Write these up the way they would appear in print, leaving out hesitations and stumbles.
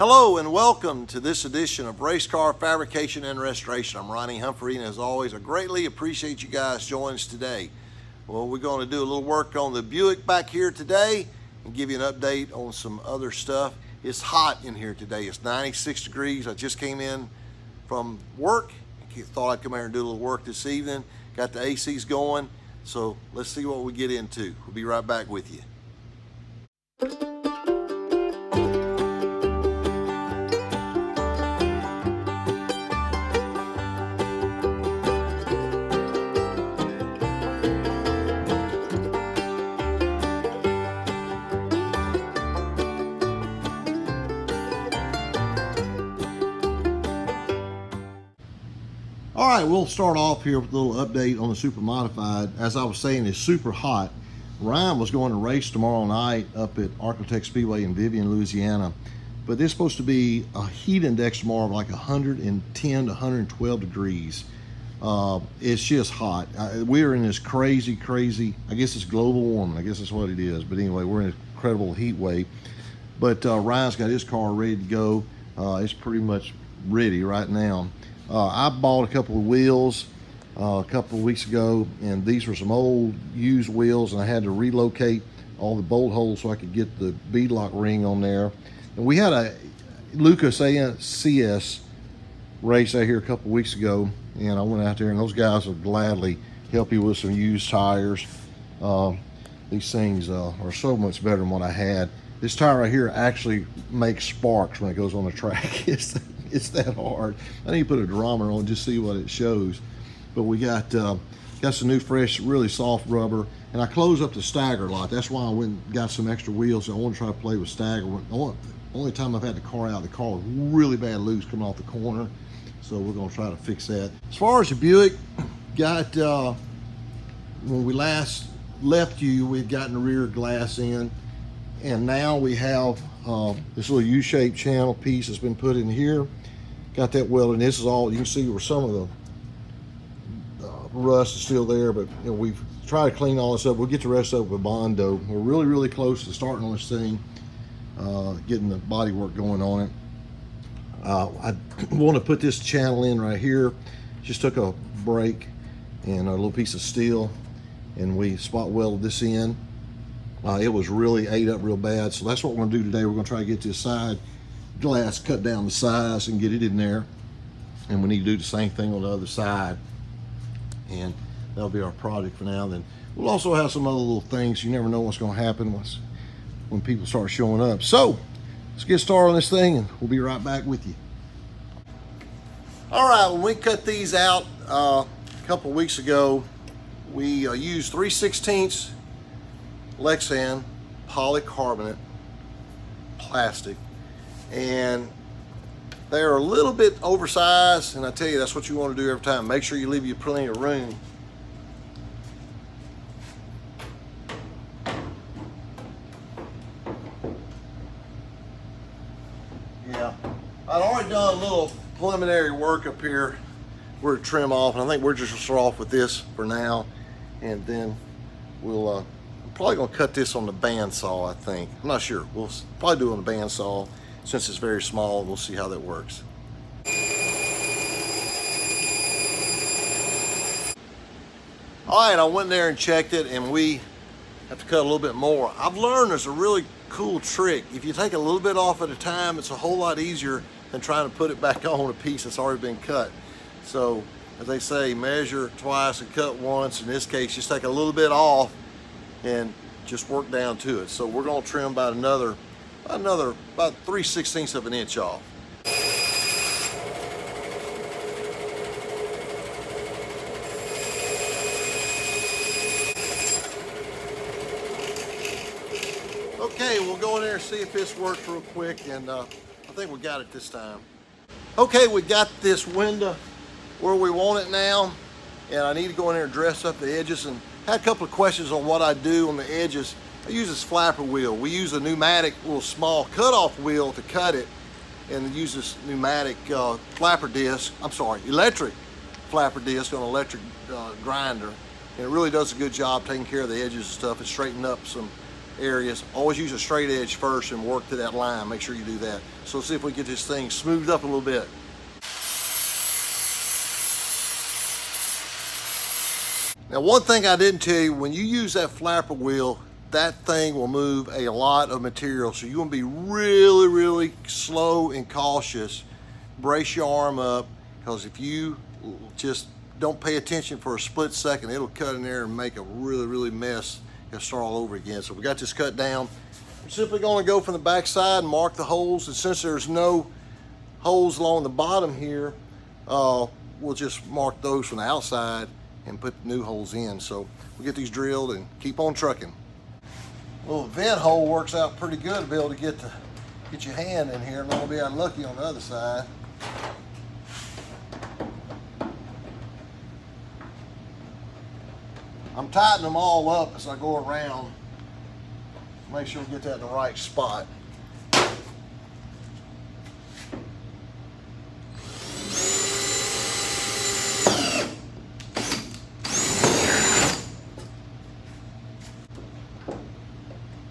Hello and welcome to this edition of Race Car Fabrication and Restoration. I'm Ronnie Humphrey, and as always, I greatly appreciate you guys joining us today. Well, we're going to do a little work on the Buick back here today and give you an update on some other stuff. It's hot in here today. It's 96 degrees. I just came in from work. Thought I'd come here and do a little work this evening. Got the ACs going, so let's see what we get into. We'll be right back with you. All right, we'll start off here with a little update on the Super Modified. As I was saying, it's super hot. Ryan was going to race tomorrow night up at Architect Speedway in Vivian, Louisiana. But there's supposed to be a heat index tomorrow of like 110 to 112 degrees. It's just hot. We're in this crazy, I guess it's global warming. I guess that's what it is. But anyway, we're in an incredible heat wave. But Ryan's got his car ready to go. It's pretty much ready right now. I bought a couple of wheels a couple of weeks ago, and these were some old used wheels, and I had to relocate all the bolt holes so I could get the beadlock ring on there. And we had a Lucas CS race out here a couple of weeks ago, and I went out there, and those guys will gladly help you with some used tires. These things are so much better than what I had. This tire right here actually makes sparks when it goes on the track. It's that hard. I need to put a durometer on and just see what it shows. But we got some new fresh, really soft rubber. And I closed up the stagger a lot. That's why I went and got some extra wheels. I want to try to play with stagger. Only time I've had the car out, the car was really bad loose coming off the corner. So we're going to try to fix that. As far as the Buick, got when we last left you, we'd gotten the rear glass in. And now we have this little U-shaped channel piece that's been put in here. Got that welded. This is all, you can see where some of the rust is still there, but you know, we've tried to clean all this up. We'll get the rest up with Bondo. We're really close to starting on this thing, getting the body work going on it. I want to put this channel in right here. Just took a brake and a little piece of steel, and we spot welded this in. It was really ate up real bad, so that's what we're going to do today. We're going to try to get this side glass cut down the size and get it in there, and we need to do the same thing on the other side, and that'll be our project for now. Then we'll also have some other little things. You never know what's going to happen when people start showing up. So let's get started on this thing, and we'll be right back with you. All right, when we cut these out a couple weeks ago, we used 3/16 Lexan polycarbonate plastic, and they're a little bit oversized, and I tell you, that's what you want to do every time. Make sure you leave you plenty of room. Yeah, I'd already done a little preliminary work up here. We're to trim off, and I think we're just gonna start off with this for now, and then we'll probably gonna cut this on the bandsaw, I think. I'm not sure. We'll probably do it on the bandsaw since it's very small. We'll see how that works. All right, I went there and checked it, and we have to cut a little bit more. I've learned there's a really cool trick. If you take a little bit off at a time, it's a whole lot easier than trying to put it back on a piece that's already been cut. So, as they say, measure twice and cut once. In this case, just take a little bit off and just work down to it. So we're going to trim about about 3/16 of an inch off. Okay, we'll go in there and see if this works real quick, and I think we got it this time. Okay, we got this window where we want it now, and I need to go in there and dress up the edges, and had a couple of questions on what I do on the edges. I use this flapper wheel. We use a pneumatic little small cutoff wheel to cut it, and use this pneumatic flapper disc. I'm sorry, electric flapper disc on an electric grinder, and it really does a good job taking care of the edges and stuff and straightening up some areas, always use a straight edge first and work to that line. Make sure you do that. So let's see if we get this thing smoothed up a little bit. Now, one thing I didn't tell you, when you use that flapper wheel, that thing will move a lot of material. So you want to be really, really slow and cautious. Brace your arm up, because if you just don't pay attention for a split second, it'll cut in there and make a really, really mess and start all over again. So we got this cut down. We're simply going to go from the back side and mark the holes. And since there's no holes along the bottom here, we'll just mark those from the outside and put new holes in. So we'll get these drilled and keep on trucking. Well, the vent hole works out pretty good to be able to get your hand in here. I'm going to be unlucky on the other side. I'm tightening them all up as I go around. Make sure we get that in the right spot.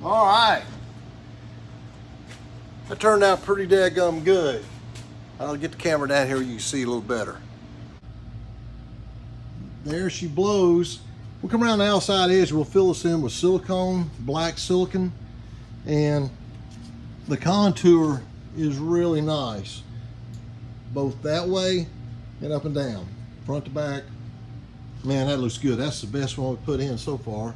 All right. That turned out pretty daggum good. I'll get the camera down here where you can see a little better. There she blows. We'll come around the outside edge. We'll fill this in with silicone, black silicone, and the contour is really nice, both that way and up and down, front to back. Man, that looks good. That's the best one we put in so far.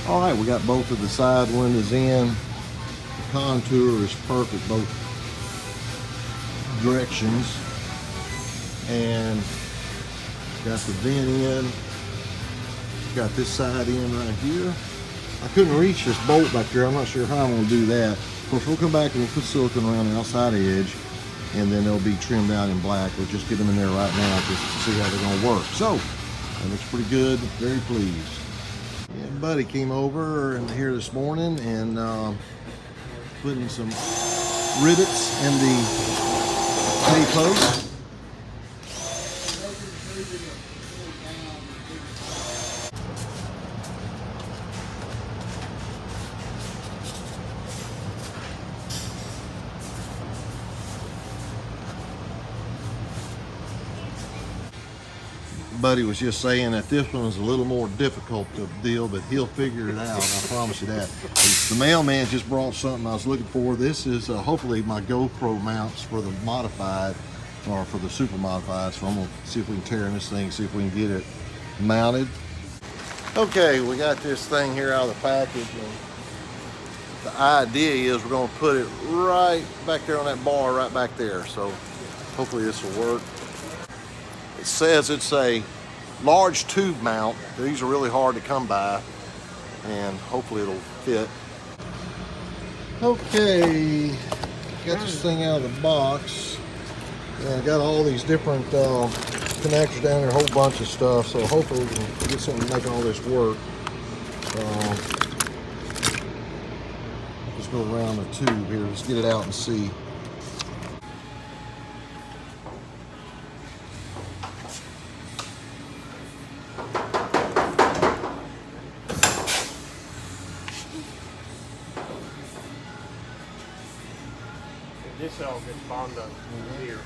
All right, we got both of the side windows in. The contour is perfect both directions. And got the vent in. Got this side in right here. I couldn't reach this bolt back there. I'm not sure how I'm going to do that. Of course, we'll come back and we'll put silicone around the outside edge, and then they'll be trimmed out in black. We'll just get them in there right now just to see how they're going to work. So, that looks pretty good. Very pleased. Yeah, Buddy came over and here this morning and putting some rivets in the K-post. Buddy was just saying that this one is a little more difficult to deal, but he'll figure it out. I promise you that. The mailman just brought something I was looking for. This is hopefully my GoPro mounts for the modified, or for the super modified. So I'm gonna see if we can tear in this thing, see if we can get it mounted. Okay, we got this thing here out of the package, and the idea is we're gonna put it right back there on that bar, right back there. So hopefully this will work. It says it's a large tube mount. These are really hard to come by, and hopefully it'll fit. Okay, got this thing out of the box, and got all these different connectors down there, a whole bunch of stuff, so hopefully we can get something to make all this work. Just go around the tube here, let's get it out and see. This all gets bombed up here.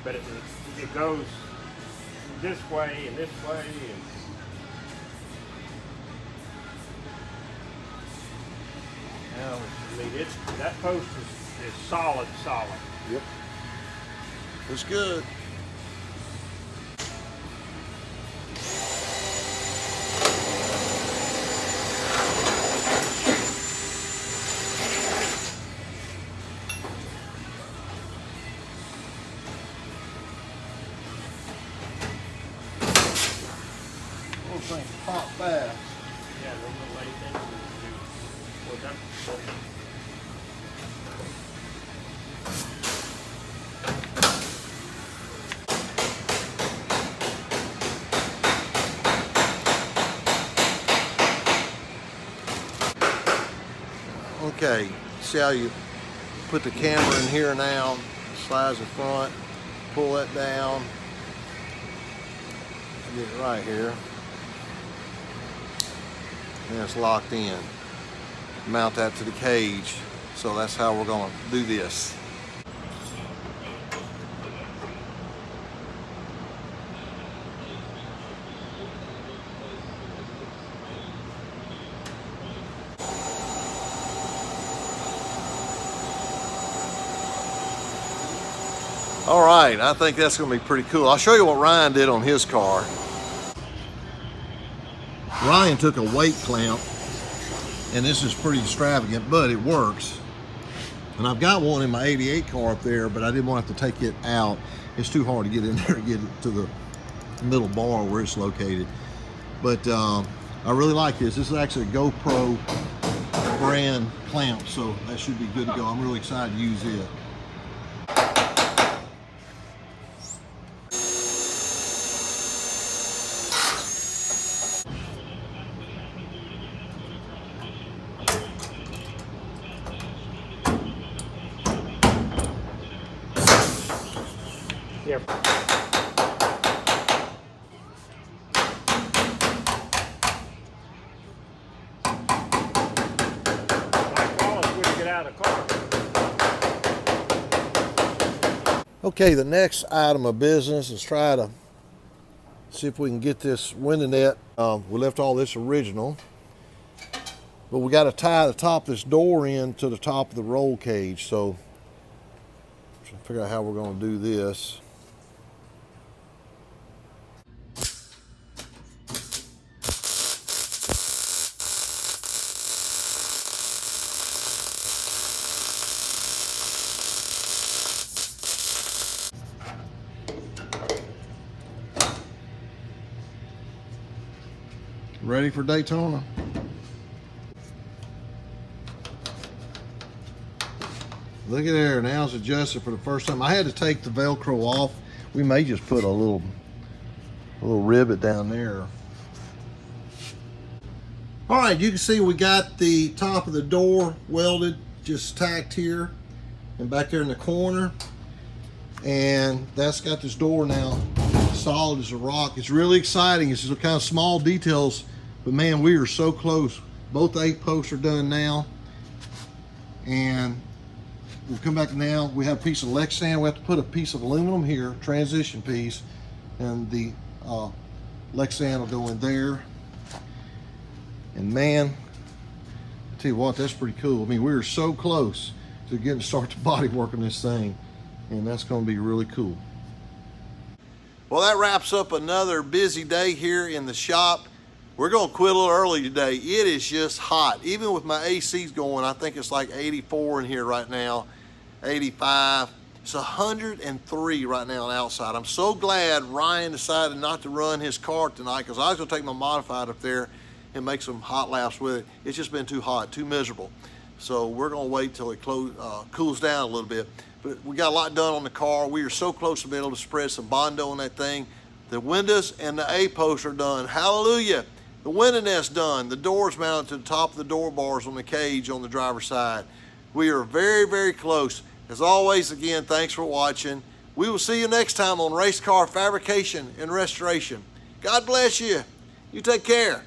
but it goes this way and this way. And now, I mean, that post is solid. Yep. It's good. Those things pop fast. Yeah, those little late things do. Well, that's Okay, see how you put the camera in here now, slides in front, pull that down, get it right here, and it's locked in. Mount that to the cage, so that's how we're going to do this. All right, I think that's gonna be pretty cool. I'll show you what Ryan did on his car. Ryan took a weight clamp, and this is pretty extravagant, but it works. And I've got one in my 88 car up there, but I didn't want to have to take it out. It's too hard to get in there and get it to the middle bar where it's located. But I really like this. This is actually a GoPro brand clamp, so that should be good to go. I'm really excited to use it. yeah. Okay, the next item of business is try to see if we can get this window net. We left all this original, but we got to tie the top of this door in to the top of the roll cage. So trying to figure out how we're going to do this. Ready for Daytona. Look at there, now it's adjusted for the first time. I had to take the Velcro off. We may just put a little rivet down there. All right, you can see we got the top of the door welded, just tacked here and back there in the corner. And that's got this door now solid as a rock. It's really exciting. It's just kind of small details, but man, we are so close. Both 8 posts are done now. And we'll come back now. We have a piece of Lexan. We have to put a piece of aluminum here, transition piece, and the Lexan will go in there. And man, I tell you what, that's pretty cool. I mean, we are so close to getting to start the body work on this thing, and that's going to be really cool. Well, that wraps up another busy day here in the shop. We're going to quit a little early today. It is just hot. Even with my ACs going, I think it's like 84 in here right now, 85. It's 103 right now outside. I'm so glad Ryan decided not to run his car tonight, because I was going to take my modified up there and make some hot laps with it. It's just been too hot, too miserable. So we're going to wait till it cools down a little bit. But we got a lot done on the car. We are so close to being able to spread some Bondo on that thing. The windows and the A-posts are done. Hallelujah. The window nest's done. The door's mounted to the top of the door bars on the cage on the driver's side. We are very, very close. As always, again, thanks for watching. We will see you next time on Race Car Fabrication and Restoration. God bless you. You take care.